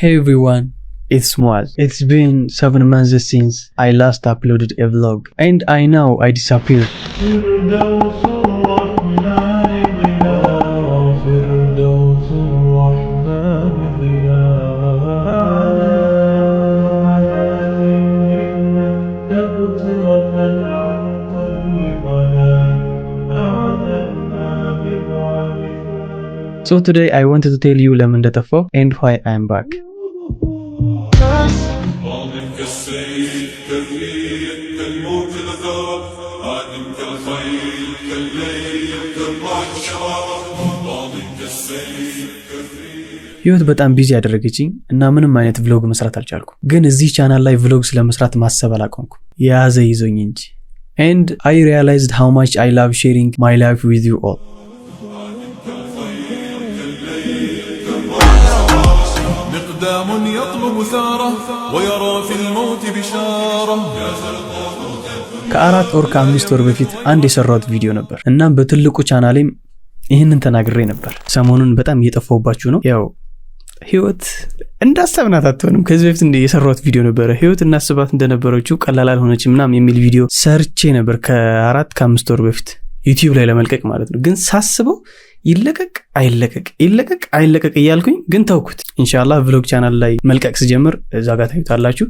Hey everyone, it's Muaz. It's been 7 months since I last uploaded a vlog, and I know I disappeared. So today I wanted to tell you ለምን እንደጠፋው and why I am back. ህይወት በጣም ቢዚ ያደረገችኝ እና ምንም አይነት vlog መስራት አልቻልኩም። ግን እዚህ ቻናል ላይ vlog ስለመስራት ማሰብ አላቆምኩም። ያዘ ይዞኝ እንጂ. And I realized how much I love sharing my life with you all. مقدام يطلب ثاره ويرى في الموت بشاره. ከአራት ወር ከአምስት ወር በፊት አንድ የሰራሁት ቪዲዮ ነበር እና በትልቁ ቻናሌም ይሄንን ተናግሬ ነበር። ሰሞኑን በጣም እየጠፋሁባችሁ ነው። ያው ህይወት እንዳሰብናት አትሆንም። ከዚህ በፊት የሰራሁት ቪዲዮ ነበር ህይወት እናስባት እንደነበረችው ቀላል አልሆነችም ምናምን የሚል ቪዲዮ ሰርቼ ነበር ከአራት ከአምስት ወር በፊት ዩቲዩብ ላይ ለመልቀቅ ማለት ነው። ግን ሳስበው ይለቀቅ አይለቀቅ እያልኩኝ ግን ተውኩት። ኢንሻአላህ vlog ቻናል ላይ መልቀቅ ሲጀምር እዛ ጋር ታዩታላችሁ።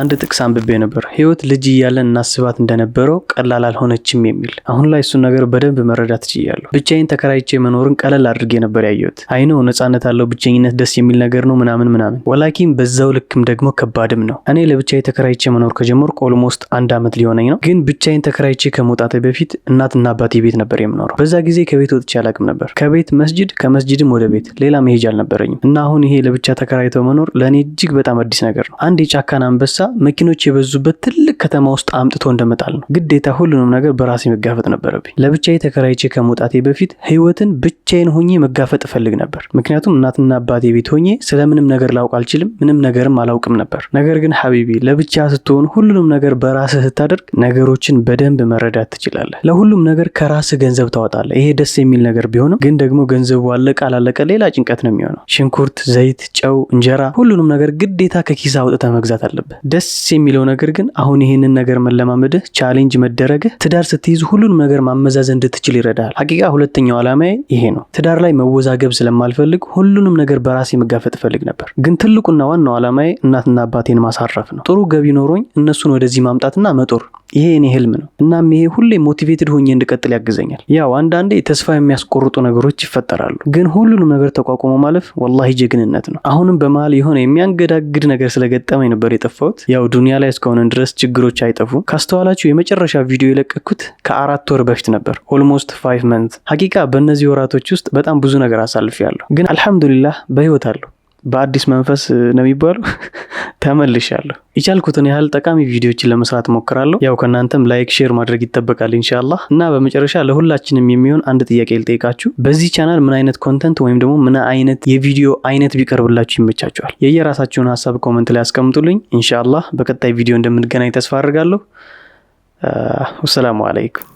አንድ ጥቅስ አንብቤ ነበር ህይወት ልጅ እያለን እናስባት እንደነበረው ቀላል አልሆነችም የሚል። አሁን ላይ እሱን ነገር በደንብ መረዳት ችያለሁ። ብቻዬን ተከራይቼ መኖርን ቀላል አድርጌ ነበር ያየሁት። አይ ነው ነፃነት አለው፣ ብቸኝነት ደስ የሚል ነገር ነው ምናምን ወላኪን በዛው ልክም ደግሞ ከባድም ነው። እኔ ለብቻዬ ተከራይቼ መኖር ከጀመርኩ ኦልሞስት 1 አመት ሊሆነኝ ነው። ግን ብቻዬን ተከራይቼ ከመውጣቴ በፊት እናትና አባቴ ቤት ነበር የምኖረው። በዛ ጊዜ ከቤት ወጥቼ አላቅም ነበር። ከቤት መስጂድ፣ ከመስጂድም ወደ ቤት ሌላ መሄጃ አልነበረኝም። እና አሁን ይሄ ለብቻ ተከራይቶ መኖር ለኔ እጅግ በጣም አዲስ ነገር ነው። አንድ የጫካን አንበሳ መኪኖች የበዙበት ትልቅ ከተማ ውስጥ አምጥቶ እንደመጣል ነው። ግዴታ ሁሉንም ነገር በራሴ መጋፈጥ ነበረብኝ። ለብቻዬ ተከራይቼ ከመውጣቴ በፊት ህይወትን ብቻዬን ሆኜ መጋፈጥ ፈልግ ነበር። ምክንያቱም እናትና አባቴ ቤት ሆኜ ስለምንም ነገር ላውቅ አልችልም፣ ምንም ነገርም አላውቅም ነበር። ነገር ግን ሐቢቢ ለብቻ ስትሆን ሁሉንም ነገር በራስህ ስታደርግ ነገሮችን በደንብ መረዳት ትችላለህ። ለሁሉም ነገር ከራስህ ገንዘብ ታወጣለህ። ይሄ ደስ የሚል ነገር ቢሆንም ግን ደግሞ ገንዘቡ አለቀ አላለቀ ሌላ ጭንቀት ነው የሚሆነው። ሽንኩርት፣ ዘይት፣ ጨው፣ እንጀራ ሁሉንም ነገር ግዴታ ከኪስ አውጥተህ መግዛት አለብህ። ደስ የሚለው ነገር ግን አሁን ይሄንን ነገር መለማመድህ ቻሌንጅ መደረግህ ትዳር ስትይዝ ሁሉንም ነገር ማመዛዘን እንድትችል ይረዳል። ሐቂቃ ሁለተኛው ዓላማዬ ይሄ ነው። ትዳር ላይ መወዛገብ ስለማልፈልግ ሁሉንም ነገር በራሴ መጋፈጥ ፈልግ ነበር። ግን ትልቁና ዋናው ዓላማዬ እናትና አባቴን ማሳረፍ ነው። ጥሩ ገቢ ኖሮኝ እነሱን ወደዚህ ማምጣትና መጦር ይሄ እኔ ህልም ነው። እናም ይሄ ሁሌ ሞቲቬትድ ሆኜ እንድቀጥል ያግዘኛል። ያው አንዳንዴ ተስፋ የሚያስቆርጡ ነገሮች ይፈጠራሉ። ግን ሁሉንም ነገር ተቋቁሞ ማለፍ ወላሂ ጀግንነት ነው። አሁንም በመሃል የሆነ የሚያንገዳግድ ነገር ስለገጠመኝ ነበር የጠፋሁት። ያው ዱንያ ላይ እስከሆነ ድረስ ችግሮች አይጠፉ። ካስተዋላችሁ የመጨረሻ ቪዲዮ የለቀኩት ከ4 ወር በፊት ነበር። ኦልሞስት 5 months። ሐቂቃ በእነዚህ ወራቶች ውስጥ በጣም ብዙ ነገር አሳልፌያለሁ። ግን አልহামዱሊላህ በህይወት አለሁ። በአዲስ መንፈስ ነው የሚባለው ተመልሻለሁ። የቻልኩትን ያህል ጠቃሚ ቪዲዮዎችን ለመስራት ሞክራለሁ። ያው ከናንተም ላይክ ሼር ማድረግ ይተበቃል ኢንሻአላህ። እና በመጨረሻ ለሁላችንም የሚሆን አንድ ጥያቄ ልጠይቃችሁ። በዚህ ቻናል ምን አይነት ኮንተንት ወይም ደግሞ ምን አይነት የቪዲዮ አይነት ቢቀርብላችሁ ይመቻችኋል? የየራሳችሁን ሐሳብ ኮሜንት ላይ አስቀምጡልኝ። ኢንሻአላህ በቀጣይ ቪዲዮ እንደምንገናኝ ተስፋ አደርጋለሁ። ወሰላሙ አለይኩም።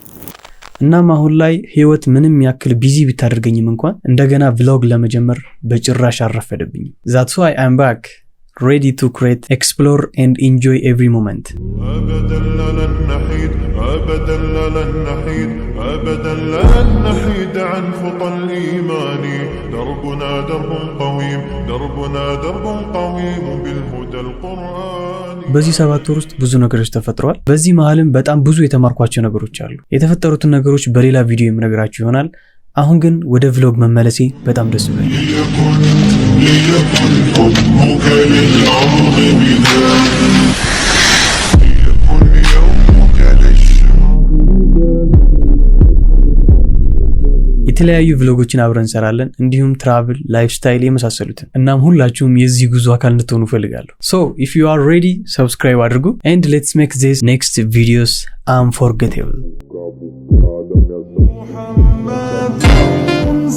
እናም አሁን ላይ ህይወት ምንም ያክል ቢዚ ብታደርገኝም እንኳን እንደገና vlog ለመጀመር በጭራሽ አረፈደብኝም። That's why I'm back, ready to create, explore and enjoy every moment. أبدا لن نحيد أبدا لن نحيد أبدا لن نحيد عن خطى الإيمان. دربنا درب قويم دربنا درب قويم بالهدى القرآن. በዚህ 7 ወር ውስጥ ብዙ ነገሮች ተፈጥረዋል። በዚህ መሃልም በጣም ብዙ የተማርኳቸው ነገሮች አሉ። የተፈጠሩትን ነገሮች በሌላ ቪዲዮ የምነግራችሁ ይሆናል። አሁን ግን ወደ vlog መመለሴ በጣም ደስ ብሎኛል። የተለያዩ vlogዎችን አብረን እንሰራለን፣ እንዲሁም ትራቭል፣ ላይፍ ስታይል የመሳሰሉትን። እናም ሁላችሁም የዚህ ጉዞ አካል እንድትሆኑ ፈልጋለሁ። So if you are ready, subscribe አድርጉ and let's make these next videos unforgettable.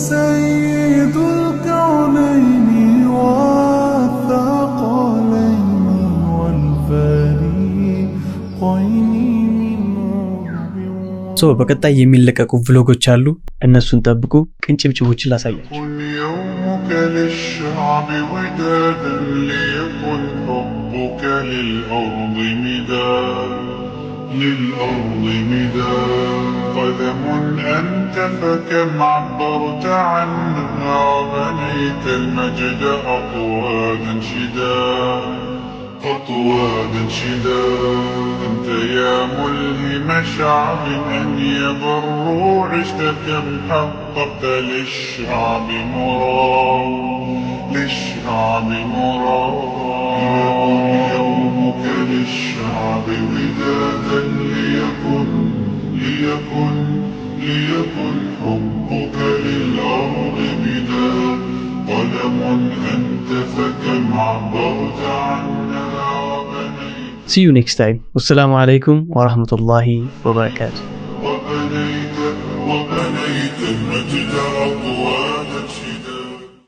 سيد الكونين والثقلين والفريقين. So በቀጣይ የሚለቀቁ vlogዎች አሉ፣ እነሱን ጠብቁ። ቅንጭብጭቦችን ላሳያችሁ። للشعب ودادا ليكن حبك للأرض مداد قدم أنت فكم عبرت عنها وبنيت المجد خطوادا شداد أنت يا ملهم شعب أن يبروا عشت كم حققت للشعب مراد ليكن يومك للشعب ودادا ليكن حبك للأرض مداد قلم أنت فكم عبرت عنها وبنيت. See you next time. Wassalamu alaikum wa rahmatullahi wa barakatuh.